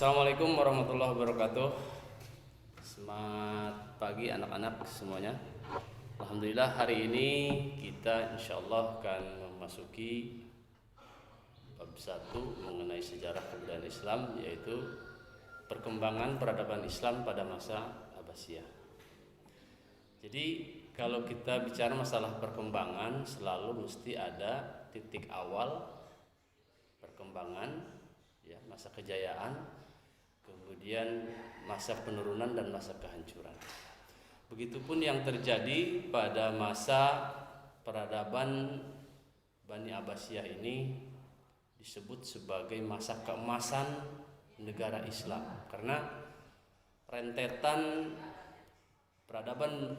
Assalamualaikum warahmatullahi wabarakatuh. Selamat pagi anak-anak semuanya. Alhamdulillah hari ini kita insyaallah akan memasuki bab 1 mengenai sejarah kebudayaan Islam, yaitu perkembangan peradaban Islam pada masa Abbasiyah. Jadi kalau kita bicara masalah perkembangan, selalu mesti ada titik awal perkembangan, ya, masa kejayaan, kemudian masa penurunan dan masa kehancuran. Begitupun yang terjadi pada masa peradaban Bani Abbasiyah ini disebut sebagai masa keemasan negara Islam, karena rentetan peradaban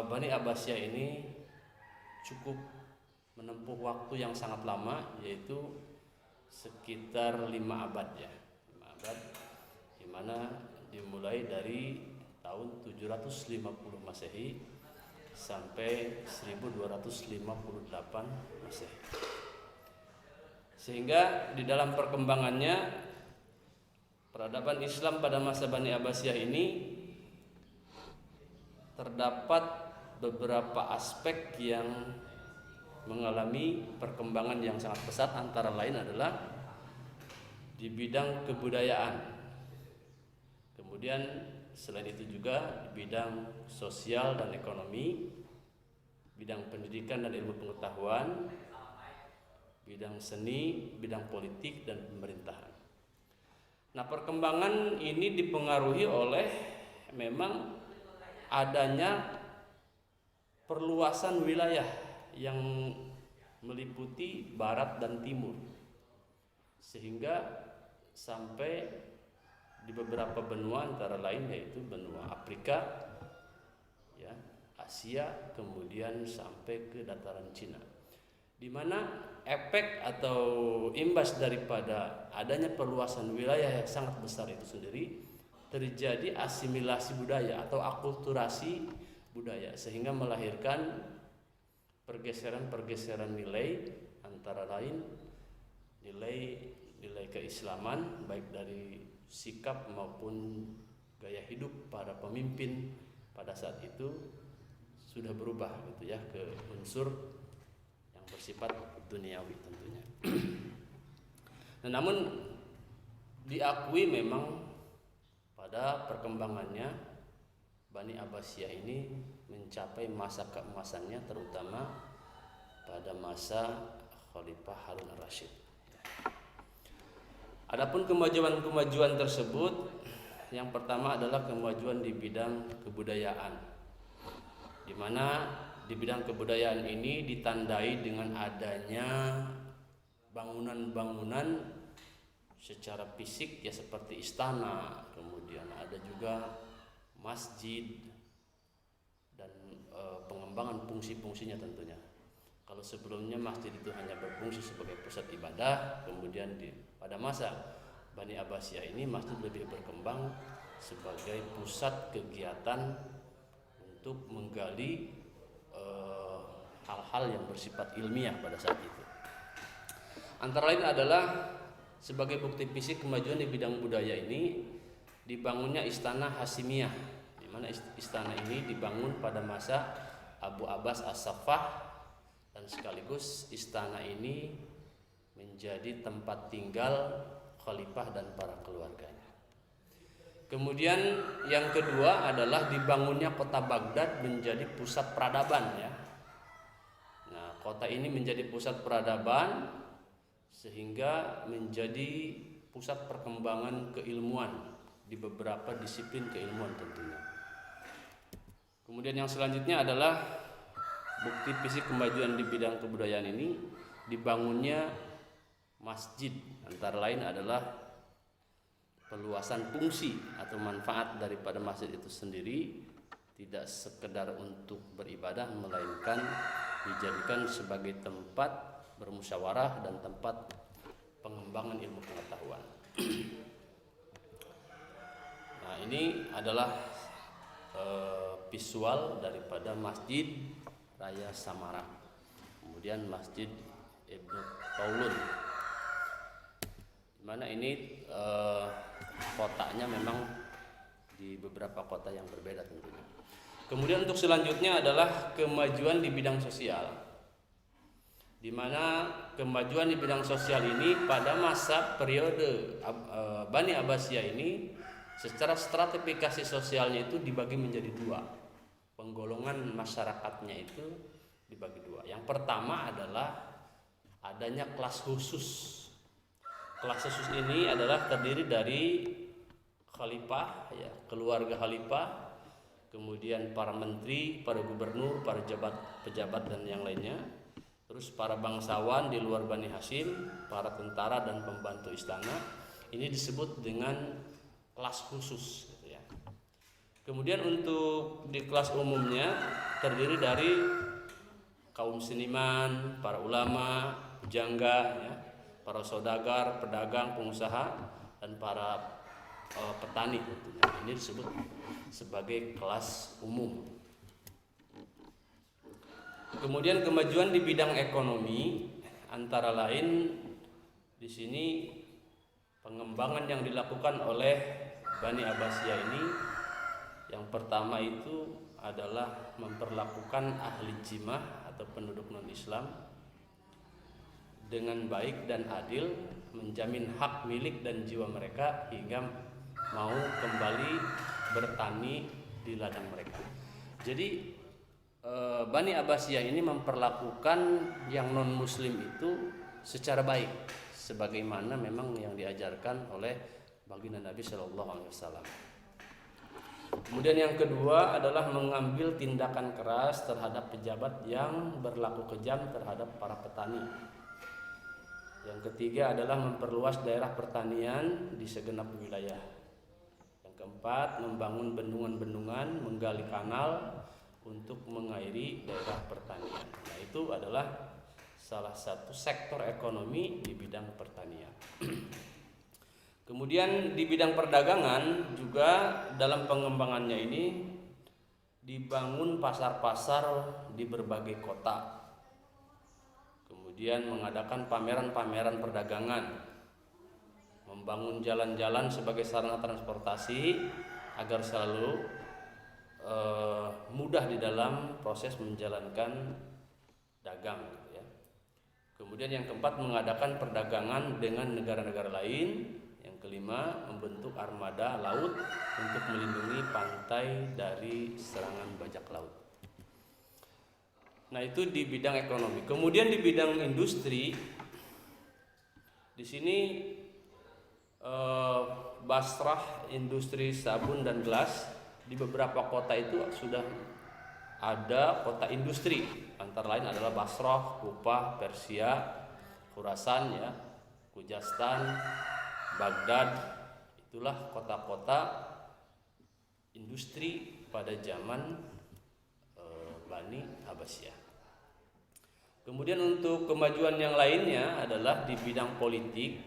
Bani Abbasiyah ini cukup menempuh waktu yang sangat lama, yaitu sekitar 5 abad, ya, 5 abad, di mana dimulai dari tahun 750 Masehi sampai 1258 Masehi. Sehingga di dalam perkembangannya peradaban Islam pada masa Bani Abbasiyah ini terdapat beberapa aspek yang mengalami perkembangan yang sangat pesat, antara lain adalah di bidang kebudayaan. Kemudian selain itu juga di bidang sosial dan ekonomi, bidang pendidikan dan ilmu pengetahuan, bidang seni, bidang politik dan pemerintahan. Nah, perkembangan ini dipengaruhi oleh memang adanya perluasan wilayah yang meliputi barat dan timur, sehingga sampai di beberapa benua, antara lain yaitu benua Afrika, ya, Asia, kemudian sampai ke dataran Cina, di mana efek atau imbas daripada adanya perluasan wilayah yang sangat besar itu sendiri, terjadi asimilasi budaya atau akulturasi budaya, sehingga melahirkan pergeseran-pergeseran nilai, antara lain nilai keislaman, baik dari sikap maupun gaya hidup para pemimpin pada saat itu sudah berubah, gitu ya, ke unsur yang bersifat duniawi tentunya. Nah, namun diakui memang pada perkembangannya Bani Abbasiyah ini mencapai masa keemasannya, terutama pada masa Khalifah Harun ar-Rasyid. Adapun kemajuan-kemajuan tersebut, yang pertama adalah kemajuan di bidang kebudayaan, di mana di bidang kebudayaan ini ditandai dengan adanya bangunan-bangunan secara fisik, ya, seperti istana, kemudian ada juga masjid dan pengembangan fungsi-fungsinya tentunya. Kalau sebelumnya masjid itu hanya berfungsi sebagai pusat ibadah, kemudian pada masa Bani Abbasiyah ini masjid lebih berkembang sebagai pusat kegiatan untuk menggali hal-hal yang bersifat ilmiah pada saat itu. Antara lain adalah sebagai bukti fisik kemajuan di bidang budaya ini, dibangunnya Istana Hasimiyah, di mana istana ini dibangun pada masa Abu Abbas As-Saffah, dan sekaligus istana ini menjadi tempat tinggal khalifah dan para keluarganya. Kemudian yang kedua adalah dibangunnya kota Baghdad menjadi pusat peradaban, ya. Nah, kota ini menjadi pusat peradaban sehingga menjadi pusat perkembangan keilmuan di beberapa disiplin keilmuan tentunya. Kemudian yang selanjutnya adalah bukti fisik kemajuan di bidang kebudayaan ini, dibangunnya masjid, antara lain adalah perluasan fungsi atau manfaat daripada masjid itu sendiri, tidak sekedar untuk beribadah, melainkan dijadikan sebagai tempat bermusyawarah dan tempat pengembangan ilmu pengetahuan. Nah, ini adalah visual daripada Masjid Raya Samarang, kemudian Masjid Ibnu Taulun, di mana ini kotanya memang di beberapa kota yang berbeda tentunya. Kemudian untuk selanjutnya adalah kemajuan di bidang sosial, di mana kemajuan di bidang sosial ini pada masa periode Bani Abbasiyah ini secara stratifikasi sosialnya itu dibagi menjadi dua. Penggolongan masyarakatnya itu dibagi dua. Yang pertama adalah adanya kelas khusus. Kelas khusus ini adalah terdiri dari khalifah, ya, keluarga khalifah, kemudian para menteri, para gubernur, para pejabat dan yang lainnya. Terus para bangsawan di luar Bani Hashim, para tentara dan pembantu istana. Ini disebut dengan kelas khusus, gitu ya. Kemudian untuk di kelas umumnya terdiri dari kaum seniman, para ulama, pujangga, ya, para saudagar, pedagang, pengusaha, dan para petani tentunya. Ini disebut sebagai kelas umum. Kemudian kemajuan di bidang ekonomi antara lain di sini pengembangan yang dilakukan oleh Bani Abbasiyah ini, yang pertama itu adalah memperlakukan ahli jimah atau penduduk non-Islam dengan baik dan adil, menjamin hak milik dan jiwa mereka hingga mau kembali bertani di ladang mereka. Jadi Bani Abbasiyah ini memperlakukan yang non-Muslim itu secara baik, sebagaimana memang yang diajarkan oleh baginda Nabi Shallallahu Alaihi Wasallam. Kemudian yang kedua adalah mengambil tindakan keras terhadap pejabat yang berlaku kejam terhadap para petani. Yang ketiga adalah memperluas daerah pertanian di segenap wilayah. Yang keempat, membangun bendungan-bendungan, menggali kanal untuk mengairi daerah pertanian. Nah, itu adalah salah satu sektor ekonomi di bidang pertanian. Kemudian di bidang perdagangan juga dalam pengembangannya ini dibangun pasar-pasar di berbagai kota. Kemudian mengadakan pameran-pameran perdagangan, membangun jalan-jalan sebagai sarana transportasi agar selalu mudah di dalam proses menjalankan dagang, gitu ya. Kemudian yang keempat, mengadakan perdagangan dengan negara-negara lain. Yang kelima, membentuk armada laut untuk melindungi pantai dari serangan bajak laut. Nah, itu di bidang ekonomi. Kemudian di bidang industri, di sini Basrah, industri sabun dan gelas, di beberapa kota itu sudah ada kota industri. Antara lain adalah Basrah, Kufah, Persia, Khurasan, ya, Khuzestan, Baghdad. Itulah kota-kota industri pada zaman Bani Abbasiyah. Kemudian untuk kemajuan yang lainnya adalah di bidang politik.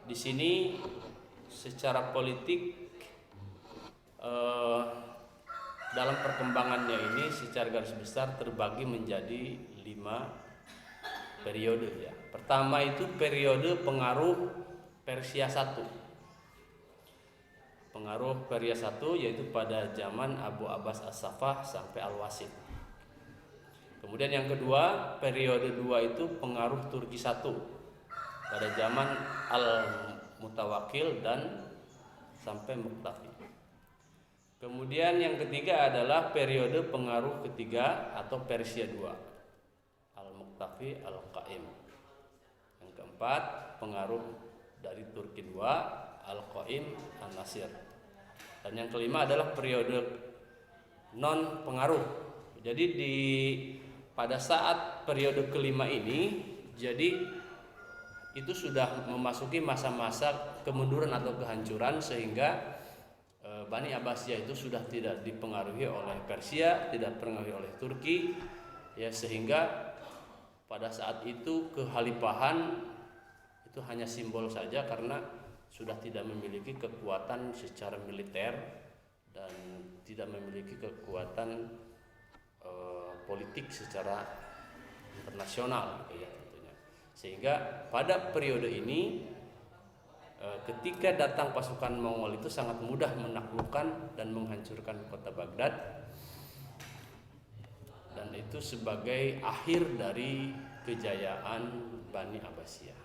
Di sini secara politik dalam perkembangannya ini secara garis besar terbagi menjadi 5 periode, ya. Pertama itu periode pengaruh Persia I. Pengaruh Persia I yaitu pada zaman Abu Abbas As-Saffah sampai Al-Wasit. Kemudian yang kedua, periode 2 itu pengaruh Turki I pada zaman Al-Mutawakkil dan sampai Muqtafi. Kemudian yang ketiga adalah periode pengaruh ketiga atau Persia II, Al-Muqtafi Al-Qaim. Yang keempat, pengaruh dari Turki II, Al-Qaim An-Nasir. Dan yang kelima adalah periode non pengaruh. Jadi pada saat periode kelima ini, jadi itu sudah memasuki masa-masa kemunduran atau kehancuran, sehingga Bani Abbasiyah itu sudah tidak dipengaruhi oleh Persia, tidak dipengaruhi oleh Turki, ya, sehingga pada saat itu kekhalifahan itu hanya simbol saja karena sudah tidak memiliki kekuatan secara militer dan tidak memiliki kekuatan politik secara internasional, gitu ya, tentunya. Sehingga pada periode ini ketika datang pasukan Mongol itu sangat mudah menaklukkan dan menghancurkan kota Baghdad, dan itu sebagai akhir dari kejayaan Bani Abbasiyah.